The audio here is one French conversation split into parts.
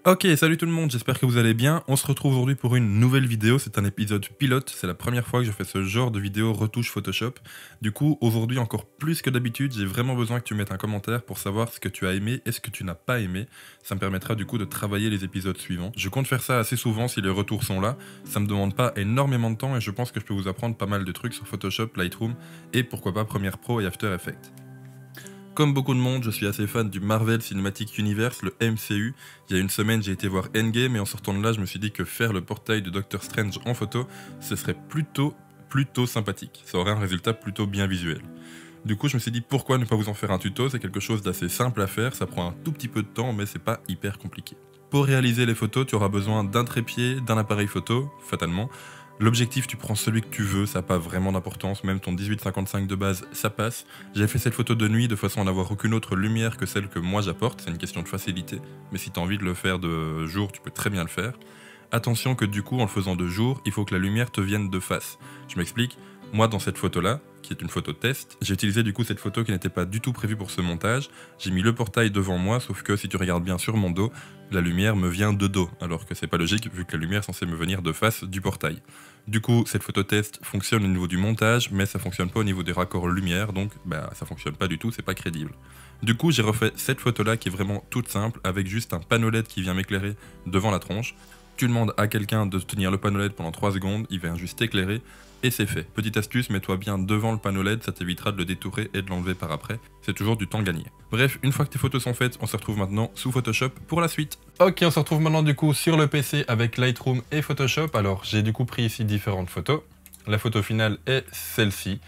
Ok, salut tout le monde, j'espère que vous allez bien. On se retrouve aujourd'hui pour une nouvelle vidéo, c'est un épisode pilote, c'est la première fois que je fais ce genre de vidéo retouche Photoshop. Du coup, aujourd'hui encore plus que d'habitude, j'ai vraiment besoin que tu mettes un commentaire pour savoir ce que tu as aimé et ce que tu n'as pas aimé. Ça me permettra du coup de travailler les épisodes suivants. Je compte faire ça assez souvent si les retours sont là, ça me demande pas énormément de temps et je pense que je peux vous apprendre pas mal de trucs sur Photoshop, Lightroom et pourquoi pas Premiere Pro et After Effects. Comme beaucoup de monde, je suis assez fan du Marvel Cinematic Universe, le MCU. Il y a une semaine, j'ai été voir Endgame et en sortant de là, je me suis dit que faire le portail de Doctor Strange en photo, ce serait plutôt sympathique. Ça aurait un résultat plutôt bien visuel. Du coup, je me suis dit pourquoi ne pas vous en faire un tuto, c'est quelque chose d'assez simple à faire, ça prend un tout petit peu de temps, mais c'est pas hyper compliqué. Pour réaliser les photos, tu auras besoin d'un trépied, d'un appareil photo, fatalement. L'objectif, tu prends celui que tu veux, ça n'a pas vraiment d'importance, même ton 18-55 de base, ça passe. J'ai fait cette photo de nuit de façon à n'avoir aucune autre lumière que celle que moi j'apporte, c'est une question de facilité, mais si tu as envie de le faire de jour, tu peux très bien le faire. Attention que du coup, en le faisant de jour, il faut que la lumière te vienne de face. Je m'explique, moi dans cette photo-là, qui est une photo test, j'ai utilisé du coup cette photo qui n'était pas du tout prévue pour ce montage, j'ai mis le portail devant moi, sauf que si tu regardes bien sur mon dos, la lumière me vient de dos, alors que c'est pas logique vu que la lumière est censée me venir de face du portail. Du coup, cette photo test fonctionne au niveau du montage, mais ça fonctionne pas au niveau des raccords lumière, donc ça fonctionne pas du tout, c'est pas crédible. Du coup, j'ai refait cette photo-là qui est vraiment toute simple, avec juste un panneau LED qui vient m'éclairer devant la tronche. Tu demandes à quelqu'un de tenir le panneau LED pendant 3 secondes, il vient juste éclairer, et c'est fait. Petite astuce, mets-toi bien devant le panneau LED, ça t'évitera de le détourer et de l'enlever par après. C'est toujours du temps gagné. Bref, une fois que tes photos sont faites, on se retrouve maintenant sous Photoshop pour la suite. Ok, on se retrouve maintenant du coup sur le PC avec Lightroom et Photoshop. Alors, j'ai du coup pris ici différentes photos. La photo finale est celle-ci.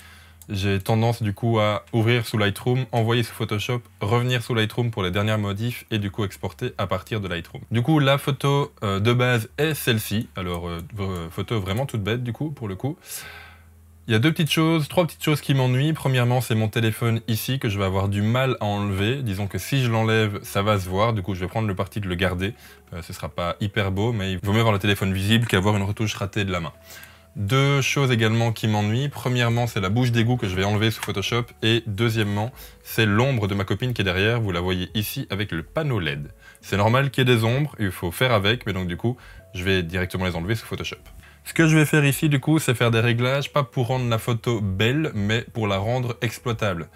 J'ai tendance du coup à ouvrir sous Lightroom, envoyer sous Photoshop, revenir sous Lightroom pour les dernières modifs et du coup exporter à partir de Lightroom. Du coup, la photo de base est celle-ci. Alors, photo vraiment toute bête du coup, pour le coup. Il y a trois petites choses qui m'ennuient. Premièrement, c'est mon téléphone ici que je vais avoir du mal à enlever. Disons que si je l'enlève, ça va se voir. Du coup, je vais prendre le parti de le garder. Ce sera pas hyper beau, mais il vaut mieux avoir le téléphone visible qu'avoir une retouche ratée de la main. Deux choses également qui m'ennuient. Premièrement, c'est la bouche d'égout que je vais enlever sous Photoshop. Et deuxièmement, c'est l'ombre de ma copine qui est derrière. Vous la voyez ici avec le panneau LED. C'est normal qu'il y ait des ombres, il faut faire avec, mais donc du coup, je vais directement les enlever sous Photoshop. Ce que je vais faire ici, du coup, c'est faire des réglages, pas pour rendre la photo belle, mais pour la rendre exploitable,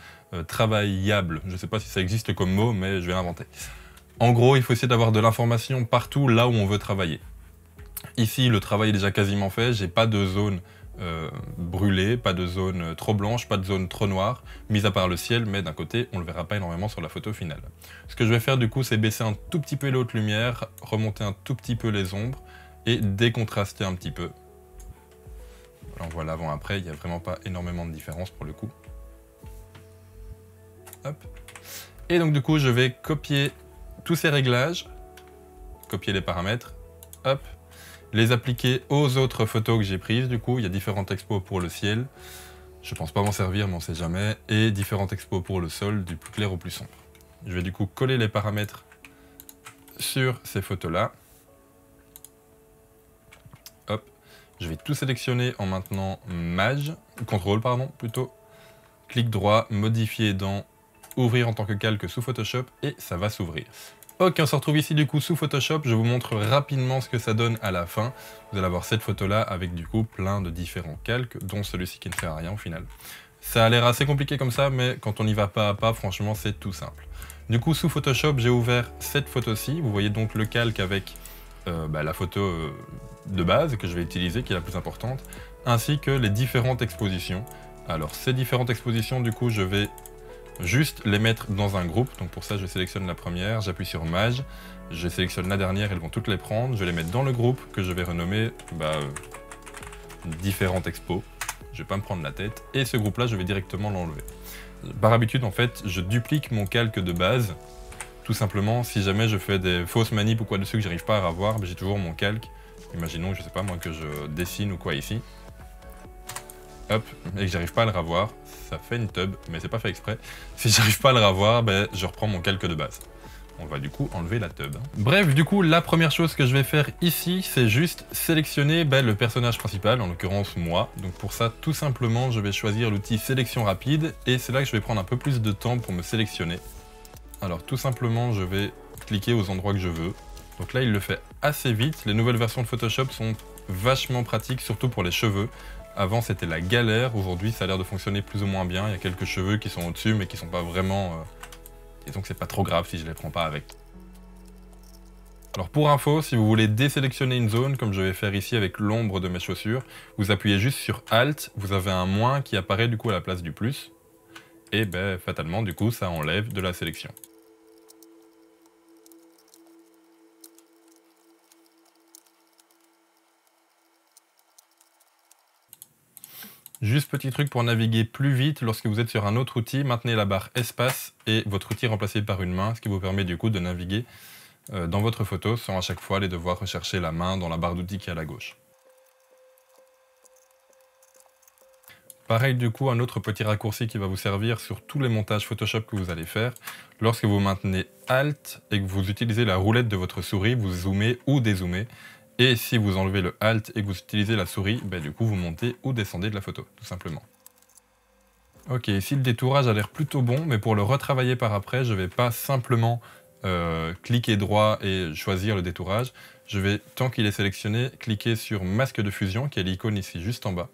travaillable. Je ne sais pas si ça existe comme mot, mais je vais l'inventer. En gros, il faut essayer d'avoir de l'information partout là où on veut travailler. Ici, le travail est déjà quasiment fait, j'ai pas de zone brûlée, pas de zone trop blanche, pas de zone trop noire, mis à part le ciel, mais d'un côté, on le verra pas énormément sur la photo finale. Ce que je vais faire du coup, c'est baisser un tout petit peu les hautes lumières, remonter un tout petit peu les ombres, et décontraster un petit peu. Voilà, on voit l'avant-après, il n'y a vraiment pas énormément de différence pour le coup. Hop. Et donc du coup, je vais copier tous ces réglages, copier les paramètres, hop, les appliquer aux autres photos que j'ai prises. Du coup, il y a différentes expos pour le ciel, je pense pas m'en servir, mais on sait jamais, et différentes expos pour le sol, du plus clair au plus sombre. Je vais du coup coller les paramètres sur ces photos-là. Hop, je vais tout sélectionner en maintenant Maj, contrôle pardon, plutôt. Clic droit, modifier dans ouvrir en tant que calque sous Photoshop et ça va s'ouvrir. Ok, on se retrouve ici du coup sous Photoshop, je vous montre rapidement ce que ça donne à la fin. Vous allez avoir cette photo là avec du coup plein de différents calques, dont celui-ci qui ne sert à rien au final. Ça a l'air assez compliqué comme ça, mais quand on y va pas à pas, franchement c'est tout simple. Du coup sous Photoshop, j'ai ouvert cette photo-ci, vous voyez donc le calque avec la photo de base que je vais utiliser, qui est la plus importante, ainsi que les différentes expositions. Alors ces différentes expositions, du coup, je vais juste les mettre dans un groupe. Donc pour ça, je sélectionne la première, j'appuie sur Maj, je sélectionne la dernière, elles vont toutes les prendre, je vais les mettre dans le groupe que je vais renommer différentes expos. Je vais pas me prendre la tête, et ce groupe-là, je vais directement l'enlever. Par habitude, en fait, je duplique mon calque de base. Tout simplement, si jamais je fais des fausses manips ou quoi dessus que j'arrive pas à revoir, j'ai toujours mon calque. Imaginons, je sais pas moi, que je dessine ou quoi ici. Hop, et que j'arrive pas à le revoir, ça fait une tub, mais c'est pas fait exprès. Si j'arrive pas à le revoir, je reprends mon calque de base. On va du coup enlever la tub. Bref, du coup, la première chose que je vais faire ici, c'est juste sélectionner le personnage principal, en l'occurrence moi. Donc pour ça, tout simplement, je vais choisir l'outil sélection rapide, et c'est là que je vais prendre un peu plus de temps pour me sélectionner. Alors tout simplement, je vais cliquer aux endroits que je veux. Donc là, il le fait assez vite. Les nouvelles versions de Photoshop sont vachement pratiques, surtout pour les cheveux. Avant, c'était la galère. Aujourd'hui, ça a l'air de fonctionner plus ou moins bien. Il y a quelques cheveux qui sont au-dessus, mais qui sont pas vraiment... Disons que c'est pas trop grave si je les prends pas avec. Alors pour info, si vous voulez désélectionner une zone, comme je vais faire ici avec l'ombre de mes chaussures, vous appuyez juste sur Alt, vous avez un moins qui apparaît du coup à la place du plus. Et ben fatalement, du coup, ça enlève de la sélection. Juste petit truc pour naviguer plus vite, lorsque vous êtes sur un autre outil, maintenez la barre espace et votre outil est remplacé par une main, ce qui vous permet du coup de naviguer dans votre photo sans à chaque fois aller devoir rechercher la main dans la barre d'outils qui est à la gauche. Pareil du coup, un autre petit raccourci qui va vous servir sur tous les montages Photoshop que vous allez faire. Lorsque vous maintenez Alt et que vous utilisez la roulette de votre souris, vous zoomez ou dézoomez. Et si vous enlevez le Alt et que vous utilisez la souris, ben du coup vous montez ou descendez de la photo, tout simplement. Ok, ici le détourage a l'air plutôt bon, mais pour le retravailler par après, je ne vais pas simplement cliquer droit et choisir le détourage. Je vais, tant qu'il est sélectionné, cliquer sur masque de fusion, qui est l'icône ici juste en bas,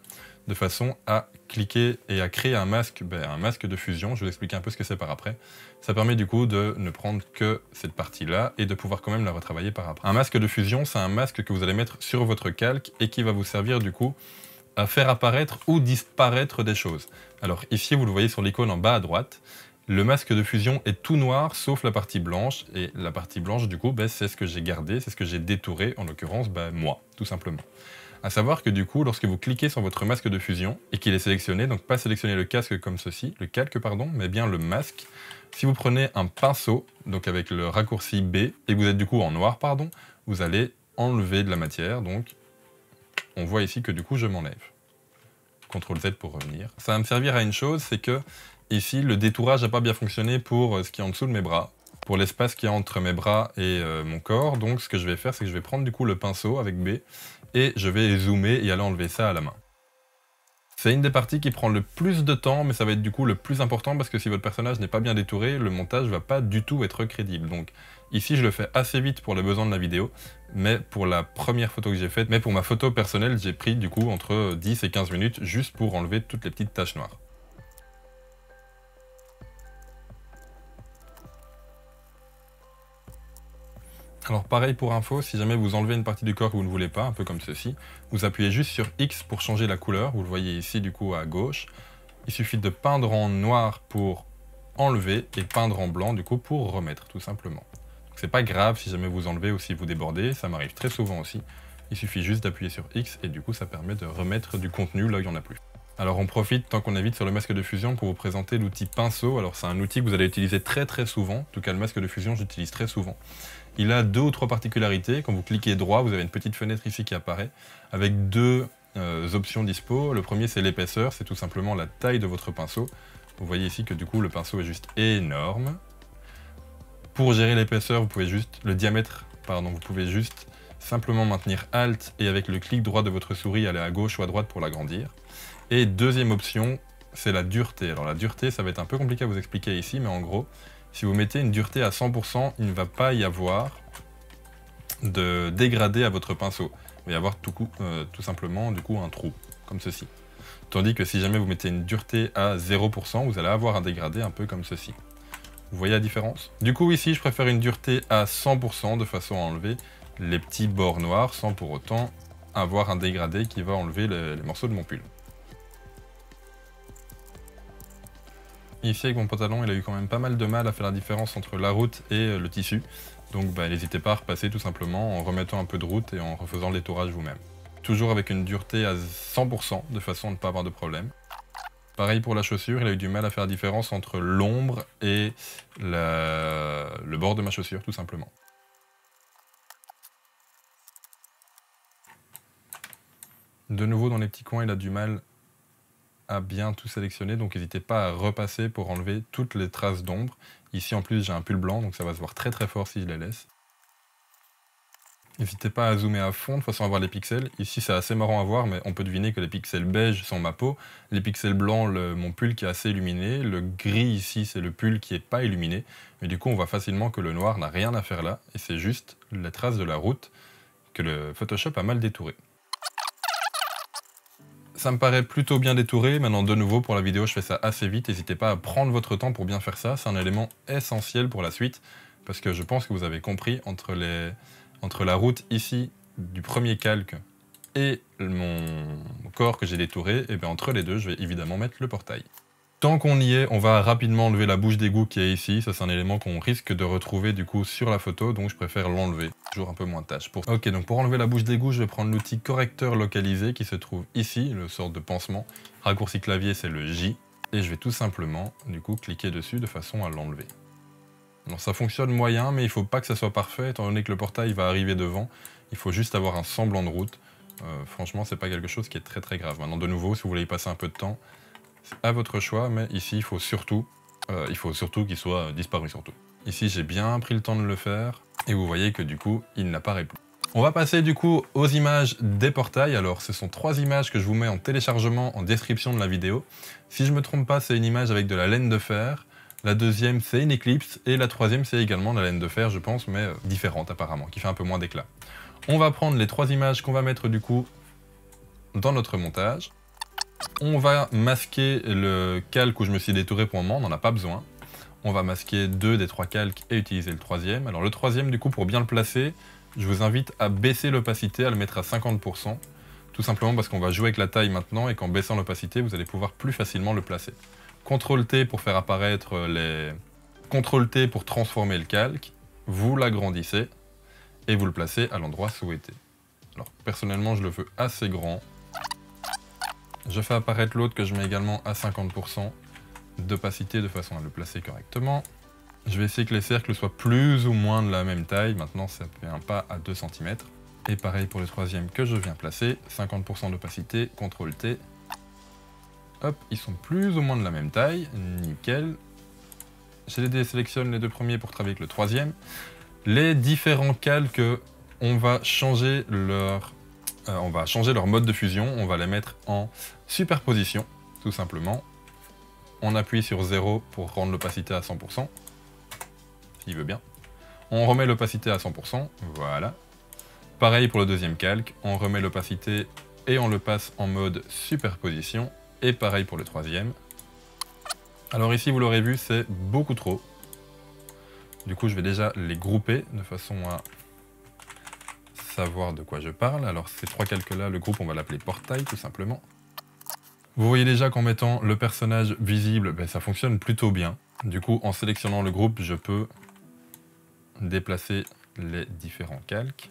de façon à cliquer et à créer un masque de fusion. Je vais vous expliquer un peu ce que c'est par après. Ça permet du coup de ne prendre que cette partie-là et de pouvoir quand même la retravailler par après. Un masque de fusion, c'est un masque que vous allez mettre sur votre calque et qui va vous servir du coup à faire apparaître ou disparaître des choses. Alors ici, vous le voyez sur l'icône en bas à droite, le masque de fusion est tout noir sauf la partie blanche, et la partie blanche du coup, c'est ce que j'ai gardé, c'est ce que j'ai détouré, en l'occurrence moi, tout simplement. A savoir que du coup, lorsque vous cliquez sur votre masque de fusion et qu'il est sélectionné, donc pas sélectionner le casque comme ceci, le calque pardon, mais bien le masque, si vous prenez un pinceau, donc avec le raccourci B, et que vous êtes du coup en noir pardon, vous allez enlever de la matière, donc on voit ici que du coup je m'enlève. CTRL Z pour revenir. Ça va me servir à une chose, c'est que ici le détourage n'a pas bien fonctionné pour ce qui est en dessous de mes bras, pour l'espace qui est entre mes bras et mon corps. Donc ce que je vais faire, c'est que je vais prendre du coup le pinceau avec B et je vais zoomer et aller enlever ça à la main. C'est une des parties qui prend le plus de temps, mais ça va être du coup le plus important parce que si votre personnage n'est pas bien détouré, le montage va pas du tout être crédible. Donc ici je le fais assez vite pour les besoins de la vidéo, mais pour la première photo que j'ai faite, mais pour ma photo personnelle, j'ai pris du coup entre 10 et 15 minutes juste pour enlever toutes les petites taches noires. Alors pareil pour info, si jamais vous enlevez une partie du corps que vous ne voulez pas, un peu comme ceci, vous appuyez juste sur X pour changer la couleur, vous le voyez ici du coup à gauche. Il suffit de peindre en noir pour enlever et peindre en blanc du coup pour remettre tout simplement. C'est pas grave si jamais vous enlevez ou si vous débordez, ça m'arrive très souvent aussi. Il suffit juste d'appuyer sur X et du coup ça permet de remettre du contenu là où il n'y en a plus. Alors on profite, tant qu'on est vite sur le masque de fusion, pour vous présenter l'outil pinceau. Alors c'est un outil que vous allez utiliser très souvent, en tout cas le masque de fusion j'utilise très souvent. Il a 2 ou 3 particularités. Quand vous cliquez droit, vous avez une petite fenêtre ici qui apparaît avec 2 options dispo. Le premier c'est l'épaisseur, c'est tout simplement la taille de votre pinceau. Vous voyez ici que du coup le pinceau est juste énorme. Pour gérer l'épaisseur, vous pouvez juste le diamètre, pardon, vous pouvez juste simplement maintenir Alt et avec le clic droit de votre souris aller à gauche ou à droite pour l'agrandir. Et deuxième option, c'est la dureté. Alors la dureté, ça va être un peu compliqué à vous expliquer ici, mais en gros, si vous mettez une dureté à 100%, il ne va pas y avoir de dégradé à votre pinceau. Il va y avoir tout simplement du coup un trou, comme ceci. Tandis que si jamais vous mettez une dureté à 0%, vous allez avoir un dégradé un peu comme ceci. Vous voyez la différence? Du coup ici, je préfère une dureté à 100% de façon à enlever les petits bords noirs sans pour autant avoir un dégradé qui va enlever les morceaux de mon pull. Ici avec mon pantalon, il a eu quand même pas mal de mal à faire la différence entre la route et le tissu. Donc n'hésitez pas à repasser tout simplement en remettant un peu de route et en refaisant le détourage vous-même. Toujours avec une dureté à 100% de façon à ne pas avoir de problème. Pareil pour la chaussure, il a eu du mal à faire la différence entre l'ombre et le bord de ma chaussure tout simplement. De nouveau dans les petits coins, il a du mal à bien tout sélectionner, donc n'hésitez pas à repasser pour enlever toutes les traces d'ombre. Ici en plus j'ai un pull blanc, donc ça va se voir très fort si je les laisse. N'hésitez pas à zoomer à fond de façon à voir les pixels. Ici, c'est assez marrant à voir, mais on peut deviner que les pixels beige sont ma peau, les pixels blancs, mon pull qui est assez illuminé, le gris ici, c'est le pull qui n'est pas illuminé. Mais du coup, on voit facilement que le noir n'a rien à faire là, et c'est juste les traces de la route que le Photoshop a mal détouré. Ça me paraît plutôt bien détouré. Maintenant, de nouveau, pour la vidéo, je fais ça assez vite. N'hésitez pas à prendre votre temps pour bien faire ça. C'est un élément essentiel pour la suite, parce que je pense que vous avez compris, entre la route ici, du premier calque, et mon corps que j'ai détouré, et bien entre les deux, je vais évidemment mettre le portail. Tant qu'on y est, on va rapidement enlever la bouche d'égout qui est ici. Ça, c'est un élément qu'on risque de retrouver du coup sur la photo, donc je préfère l'enlever. Toujours un peu moins de tâches. Ok, donc pour enlever la bouche d'égout, je vais prendre l'outil correcteur localisé qui se trouve ici, le sort de pansement. Raccourci clavier, c'est le J. Et je vais tout simplement, du coup, cliquer dessus de façon à l'enlever. Alors ça fonctionne moyen, mais il ne faut pas que ça soit parfait, étant donné que le portail va arriver devant. Il faut juste avoir un semblant de route. Franchement, c'est pas quelque chose qui est très très grave. Maintenant, de nouveau, si vous voulez y passer un peu de temps, c'est à votre choix, mais ici, il faut surtout qu'il soit disparu surtout. Ici, j'ai bien pris le temps de le faire, et vous voyez que du coup, il n'apparaît plus. On va passer du coup aux images des portails. Alors, ce sont 3 images que je vous mets en téléchargement en description de la vidéo. Si je ne me trompe pas, c'est une image avec de la laine de fer. La deuxième, c'est une éclipse, et la troisième, c'est également de la laine de fer, je pense, mais différente apparemment, qui fait un peu moins d'éclat. On va prendre les 3 images qu'on va mettre du coup dans notre montage. On va masquer le calque où je me suis détouré pour le moment, on n'en a pas besoin. On va masquer 2 des 3 calques et utiliser le troisième. Alors le troisième, du coup, pour bien le placer, je vous invite à baisser l'opacité, à le mettre à 50%. Tout simplement parce qu'on va jouer avec la taille maintenant et qu'en baissant l'opacité, vous allez pouvoir plus facilement le placer. CTRL-T pour faire apparaître CTRL-T pour transformer le calque. Vous l'agrandissez et vous le placez à l'endroit souhaité. Alors personnellement, je le veux assez grand. Je fais apparaître l'autre que je mets également à 50% d'opacité de façon à le placer correctement. Je vais essayer que les cercles soient plus ou moins de la même taille. Maintenant, ça fait un pas à 2 cm. Et pareil pour le troisième que je viens placer. 50% d'opacité, CTRL-T. Hop, ils sont plus ou moins de la même taille. Nickel. Je désélectionne les 2 premiers pour travailler avec le troisième. Les différents calques, on va changer leur mode de fusion, on va les mettre en superposition, tout simplement. On appuie sur 0 pour rendre l'opacité à 100%, s'il veut bien. On remet l'opacité à 100%, voilà. Pareil pour le deuxième calque, on remet l'opacité et on le passe en mode superposition. Et pareil pour le troisième. Alors ici, vous l'aurez vu, c'est beaucoup trop. Du coup, je vais déjà les grouper de façon à savoir de quoi je parle. Alors ces 3 calques-là, le groupe, on va l'appeler portail, tout simplement. Vous voyez déjà qu'en mettant le personnage visible, ça fonctionne plutôt bien. Du coup, en sélectionnant le groupe, je peux déplacer les différents calques.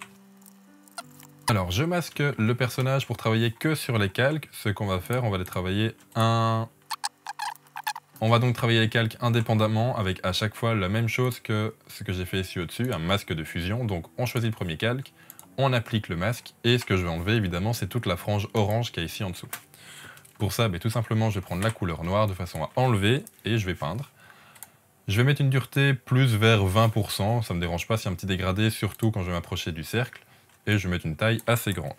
Alors, je masque le personnage pour travailler que sur les calques. Ce qu'on va faire, on va les travailler On va donc travailler les calques indépendamment avec à chaque fois la même chose que ce que j'ai fait ici au-dessus, un masque de fusion. Donc, on choisit le premier calque, on applique le masque, et ce que je vais enlever, évidemment, c'est toute la frange orange qu'il y a ici en dessous. Pour ça, tout simplement, je vais prendre la couleur noire de façon à enlever, et je vais peindre. Je vais mettre une dureté plus vers 20%, ça ne me dérange pas s'il y a un petit dégradé, surtout quand je vais m'approcher du cercle, et je vais mettre une taille assez grande.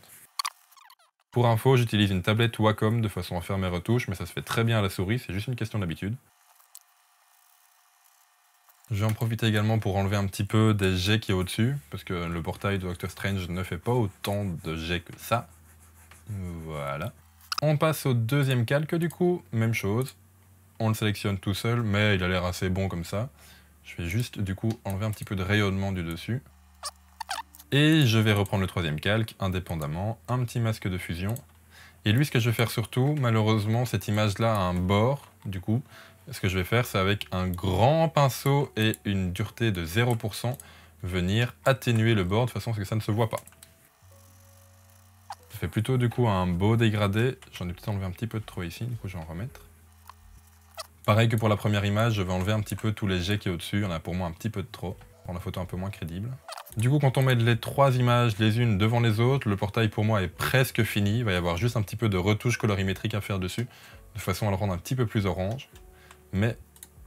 Pour info, j'utilise une tablette Wacom de façon à faire mes retouches, mais ça se fait très bien à la souris, c'est juste une question d'habitude. Je vais en profiter également pour enlever un petit peu des jets qui est au-dessus, parce que le portail de Doctor Strange ne fait pas autant de jets que ça. Voilà. On passe au deuxième calque du coup, même chose. On le sélectionne tout seul, mais il a l'air assez bon comme ça. Je vais juste du coup enlever un petit peu de rayonnement du dessus. Et je vais reprendre le troisième calque, indépendamment, un petit masque de fusion. Et lui, ce que je vais faire surtout, malheureusement, cette image-là a un bord, du coup. Ce que je vais faire, c'est avec un grand pinceau et une dureté de 0%, venir atténuer le bord de façon à ce que ça ne se voit pas. Ça fait plutôt du coup un beau dégradé. J'en ai peut-être enlevé un petit peu de trop ici, du coup je vais en remettre. Pareil que pour la première image, je vais enlever un petit peu tous les jets qui est au-dessus. Il y en a pour moi un petit peu de trop, pour rendre la photo un peu moins crédible. Du coup, quand on met les 3 images les unes devant les autres, le portail pour moi est presque fini. Il va y avoir juste un petit peu de retouche colorimétrique à faire dessus, de façon à le rendre un petit peu plus orange. Mais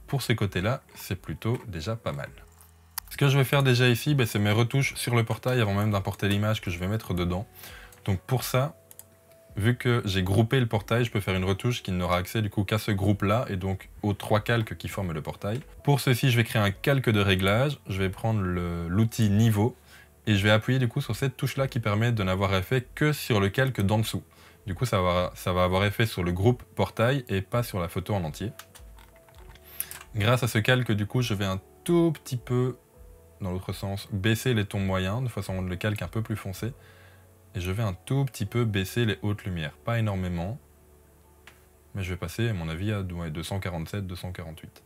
pour ces côtés-là, c'est plutôt déjà pas mal. Ce que je vais faire déjà ici, c'est mes retouches sur le portail avant même d'importer l'image que je vais mettre dedans. Donc pour ça, vu que j'ai groupé le portail, je peux faire une retouche qui n'aura accès du coup qu'à ce groupe-là et donc aux 3 calques qui forment le portail. Pour ceci, je vais créer un calque de réglage. Je vais prendre l'outil niveau et je vais appuyer du coup sur cette touche-là qui permet de n'avoir effet que sur le calque d'en dessous. Du coup, ça va avoir effet sur le groupe portail et pas sur la photo en entier. Grâce à ce calque, du coup, je vais un tout petit peu, dans l'autre sens, baisser les tons moyens de façon à rendre le calque un peu plus foncé. Et je vais un tout petit peu baisser les hautes lumières, pas énormément, mais je vais passer à mon avis à 247, 248.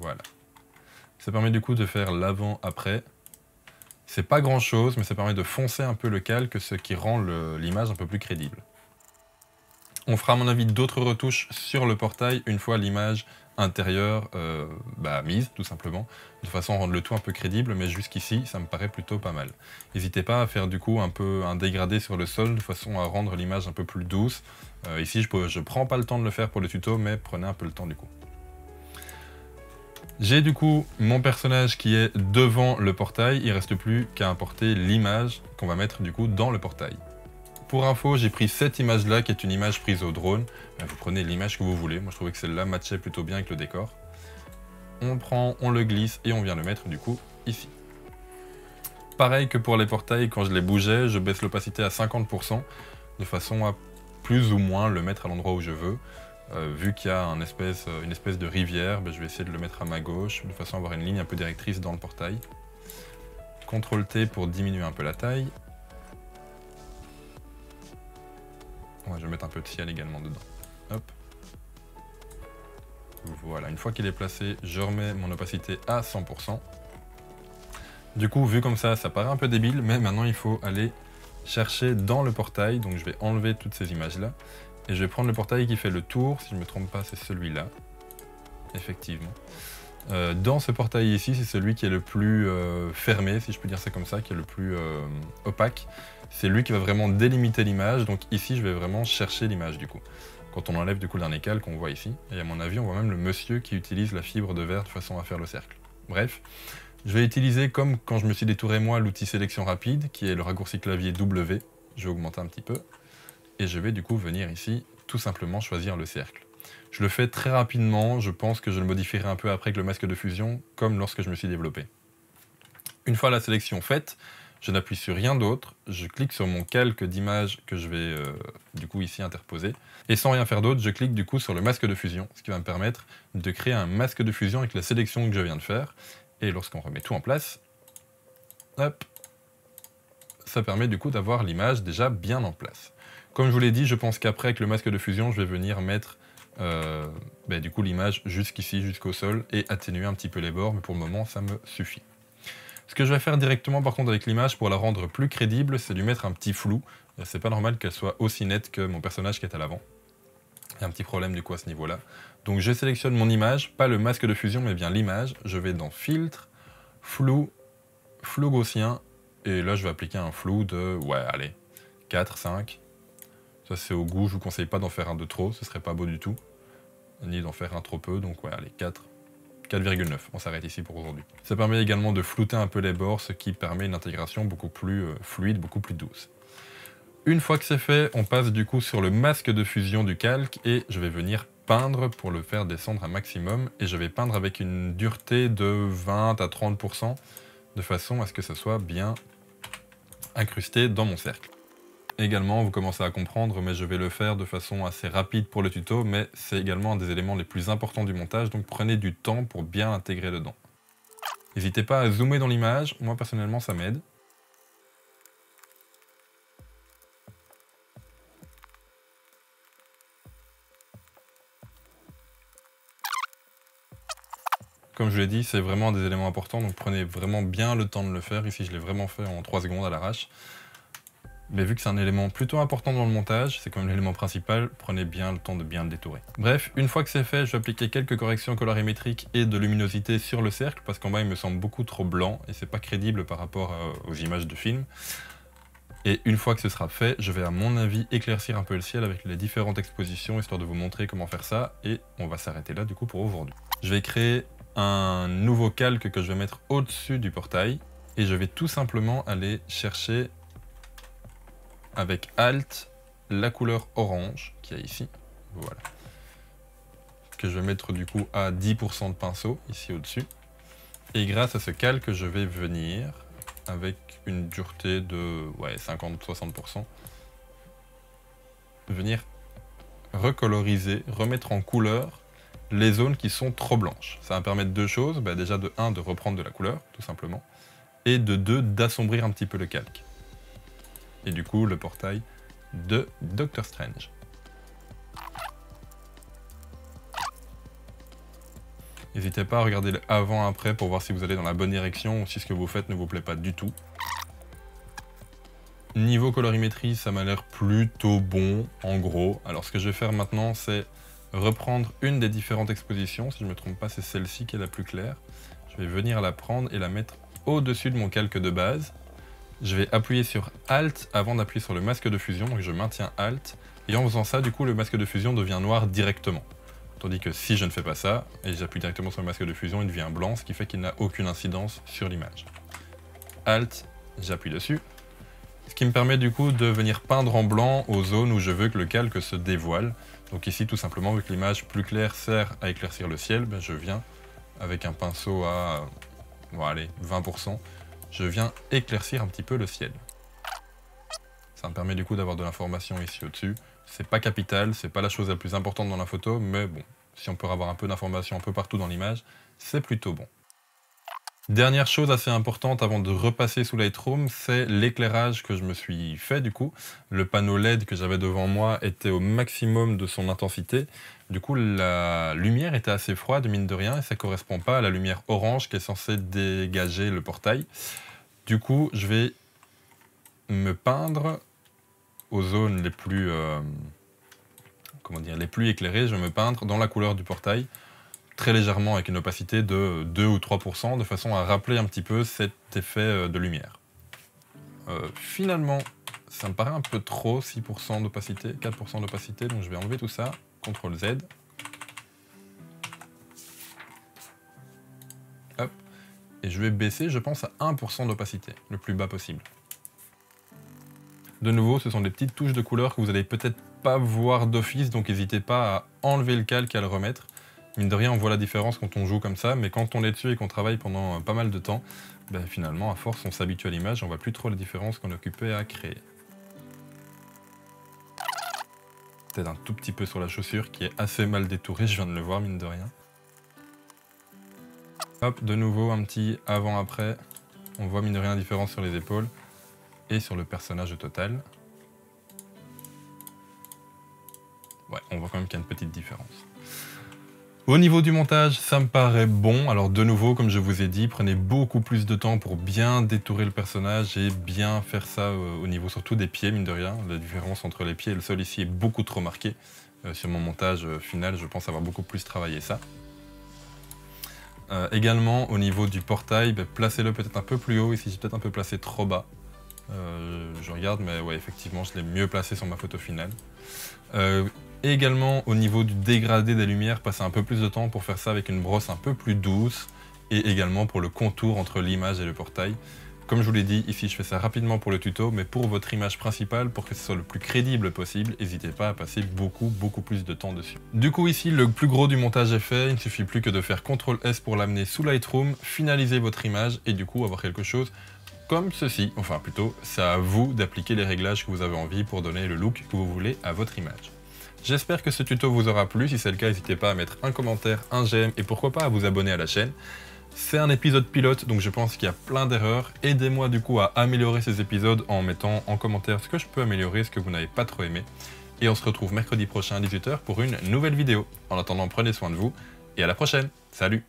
Voilà. Ça permet du coup de faire l'avant-après. C'est pas grand chose, mais ça permet de foncer un peu le calque, ce qui rend l'image un peu plus crédible. On fera à mon avis d'autres retouches sur le portail une fois l'image intérieure mise, tout simplement, de façon à rendre le tout un peu crédible, mais jusqu'ici, ça me paraît plutôt pas mal. N'hésitez pas à faire du coup un peu un dégradé sur le sol, de façon à rendre l'image un peu plus douce. Ici, je prends pas le temps de le faire pour le tuto, mais prenez un peu le temps du coup. J'ai du coup mon personnage qui est devant le portail, il ne reste plus qu'à importer l'image qu'on va mettre du coup dans le portail. Pour info, j'ai pris cette image-là, qui est une image prise au drone. Vous prenez l'image que vous voulez. Moi, je trouvais que celle-là matchait plutôt bien avec le décor. On le prend, on le glisse et on vient le mettre du coup ici. Pareil que pour les portails, quand je les bougeais, je baisse l'opacité à 50%, de façon à plus ou moins le mettre à l'endroit où je veux. Vu qu'il y a une espèce de rivière, je vais essayer de le mettre à ma gauche, de façon à avoir une ligne un peu directrice dans le portail. CTRL-T pour diminuer un peu la taille. Ouais, je vais mettre un peu de ciel également dedans. Hop. Voilà, une fois qu'il est placé, je remets mon opacité à 100%. Du coup, vu comme ça paraît un peu débile, mais maintenant il faut aller chercher dans le portail. Donc je vais enlever toutes ces images-là. Et je vais prendre le portail qui fait le tour, si je ne me trompe pas, c'est celui-là. Effectivement. Dans ce portail ici, c'est celui qui est le plus fermé, si je peux dire ça comme ça, qui est le plus opaque. C'est lui qui va vraiment délimiter l'image, donc ici je vais vraiment chercher l'image du coup. Quand on enlève du coup le dernier calque, on voit ici, et à mon avis on voit même le monsieur qui utilise la fibre de verre de façon à faire le cercle. Bref, je vais utiliser comme quand je me suis détouré moi l'outil sélection rapide, qui est le raccourci clavier W, je vais augmenter un petit peu, et je vais du coup venir ici tout simplement choisir le cercle. Je le fais très rapidement, je pense que je le modifierai un peu après avec le masque de fusion, comme lorsque je me suis développé. Une fois la sélection faite, je n'appuie sur rien d'autre, je clique sur mon calque d'image que je vais du coup ici interposer, et sans rien faire d'autre, je clique du coup sur le masque de fusion, ce qui va me permettre de créer un masque de fusion avec la sélection que je viens de faire, et lorsqu'on remet tout en place, hop, ça permet du coup d'avoir l'image déjà bien en place. Comme je vous l'ai dit, je pense qu'après avec le masque de fusion, je vais venir mettre du coup l'image jusqu'ici, jusqu'au sol, et atténuer un petit peu les bords, mais pour le moment ça me suffit. Ce que je vais faire directement par contre avec l'image pour la rendre plus crédible, c'est lui mettre un petit flou. C'est pas normal qu'elle soit aussi nette que mon personnage qui est à l'avant. Il y a un petit problème du coup à ce niveau-là. Donc je sélectionne mon image, pas le masque de fusion mais bien l'image. Je vais dans filtre, flou, flou gaussien, et là je vais appliquer un flou de, 4, 5. Ça c'est au goût, je vous conseille pas d'en faire un de trop, ce serait pas beau du tout. Ni d'en faire un trop peu, donc 4. 4,9, on s'arrête ici pour aujourd'hui. Ça permet également de flouter un peu les bords, ce qui permet une intégration beaucoup plus fluide, beaucoup plus douce. Une fois que c'est fait, on passe du coup sur le masque de fusion du calque et je vais venir peindre pour le faire descendre un maximum, et je vais peindre avec une dureté de 20 à 30% de façon à ce que ça soit bien incrusté dans mon cercle. Également, vous commencez à comprendre, mais je vais le faire de façon assez rapide pour le tuto, mais c'est également un des éléments les plus importants du montage, donc prenez du temps pour bien l'intégrer dedans. N'hésitez pas à zoomer dans l'image, moi personnellement ça m'aide. Comme je l'ai dit, c'est vraiment un des éléments importants, donc prenez vraiment bien le temps de le faire. Ici, je l'ai vraiment fait en 3 secondes à l'arrache. Mais vu que c'est un élément plutôt important dans le montage, c'est quand même l'élément principal, prenez bien le temps de bien le détourer. Bref, une fois que c'est fait, je vais appliquer quelques corrections colorimétriques et de luminosité sur le cercle, parce qu'en bas il me semble beaucoup trop blanc, et c'est pas crédible par rapport aux images de film. Et une fois que ce sera fait, je vais à mon avis éclaircir un peu le ciel avec les différentes expositions, histoire de vous montrer comment faire ça, et on va s'arrêter là du coup pour aujourd'hui. Je vais créer un nouveau calque que je vais mettre au-dessus du portail. Et je vais tout simplement aller chercher avec Alt la couleur orange qu'il y a ici. Voilà. Que je vais mettre du coup à 10% de pinceau ici au-dessus. Et grâce à ce calque, je vais venir avec une dureté de 50-60%. Venir recoloriser, remettre en couleur les zones qui sont trop blanches. Ça va me permettre deux choses. Déjà de 1, de reprendre de la couleur, tout simplement. Et de 2, d'assombrir un petit peu le calque. Et du coup, le portail de Doctor Strange. N'hésitez pas à regarder le avant-après pour voir si vous allez dans la bonne direction ou si ce que vous faites ne vous plaît pas du tout. Niveau colorimétrie, ça m'a l'air plutôt bon, en gros. Alors ce que je vais faire maintenant, c'est reprendre une des différentes expositions. Si je ne me trompe pas, c'est celle-ci qui est la plus claire. Je vais venir la prendre et la mettre au-dessus de mon calque de base. Je vais appuyer sur Alt avant d'appuyer sur le masque de fusion. Donc je maintiens Alt. Et en faisant ça, du coup, le masque de fusion devient noir directement. Tandis que si je ne fais pas ça, et j'appuie directement sur le masque de fusion, il devient blanc, ce qui fait qu'il n'a aucune incidence sur l'image. Alt, j'appuie dessus. Ce qui me permet du coup de venir peindre en blanc aux zones où je veux que le calque se dévoile. Donc ici tout simplement, vu que l'image plus claire sert à éclaircir le ciel, je viens avec un pinceau à 20%, je viens éclaircir un petit peu le ciel. Ça me permet du coup d'avoir de l'information ici au-dessus. C'est pas capital, c'est pas la chose la plus importante dans la photo, mais bon, si on peut avoir un peu d'information un peu partout dans l'image, c'est plutôt bon. Dernière chose assez importante avant de repasser sous Lightroom, c'est l'éclairage que je me suis fait du coup. Le panneau LED que j'avais devant moi était au maximum de son intensité. Du coup, la lumière était assez froide, mine de rien, et ça ne correspond pas à la lumière orange qui est censée dégager le portail. Du coup, je vais me peindre aux zones les plus, les plus éclairées. Je vais me peindre dans la couleur du portail, très légèrement avec une opacité de 2 ou 3%, de façon à rappeler un petit peu cet effet de lumière. Finalement, ça me paraît un peu trop, 6% d'opacité, 4% d'opacité, donc je vais enlever tout ça, CTRL Z. Hop. Et je vais baisser, je pense, à 1% d'opacité, le plus bas possible. De nouveau, ce sont des petites touches de couleur que vous n'allez peut-être pas voir d'office, donc n'hésitez pas à enlever le calque et à le remettre. Mine de rien, on voit la différence quand on joue comme ça, mais quand on est dessus et qu'on travaille pendant pas mal de temps, finalement, à force, on s'habitue à l'image, on voit plus trop la différence qu'on est occupé à créer. Peut-être un tout petit peu sur la chaussure qui est assez mal détourée, je viens de le voir, mine de rien. Hop, de nouveau, un petit avant-après. On voit mine de rien la différence sur les épaules et sur le personnage au total. Ouais, on voit quand même qu'il y a une petite différence. Au niveau du montage, ça me paraît bon. Alors de nouveau, comme je vous ai dit, prenez beaucoup plus de temps pour bien détourer le personnage et bien faire ça au niveau surtout des pieds, mine de rien. La différence entre les pieds et le sol ici est beaucoup trop marquée. Sur mon montage final, je pense avoir beaucoup plus travaillé ça. Également, au niveau du portail, placez-le peut-être un peu plus haut. Ici, j'ai peut-être un peu placé trop bas. Je regarde, mais ouais, effectivement, je l'ai mieux placé sur ma photo finale. Et également au niveau du dégradé des lumières, passer un peu plus de temps pour faire ça avec une brosse un peu plus douce et également pour le contour entre l'image et le portail. Comme je vous l'ai dit, ici je fais ça rapidement pour le tuto, mais pour votre image principale, pour que ce soit le plus crédible possible, n'hésitez pas à passer beaucoup plus de temps dessus. Du coup ici, le plus gros du montage est fait, il ne suffit plus que de faire CTRL S pour l'amener sous Lightroom, finaliser votre image et du coup avoir quelque chose comme ceci. Enfin plutôt, c'est à vous d'appliquer les réglages que vous avez envie pour donner le look que vous voulez à votre image. J'espère que ce tuto vous aura plu, si c'est le cas n'hésitez pas à mettre un commentaire, un j'aime et pourquoi pas à vous abonner à la chaîne. C'est un épisode pilote donc je pense qu'il y a plein d'erreurs, aidez-moi du coup à améliorer ces épisodes en mettant en commentaire ce que je peux améliorer, ce que vous n'avez pas trop aimé. Et on se retrouve mercredi prochain à 18 h pour une nouvelle vidéo. En attendant prenez soin de vous et à la prochaine, salut!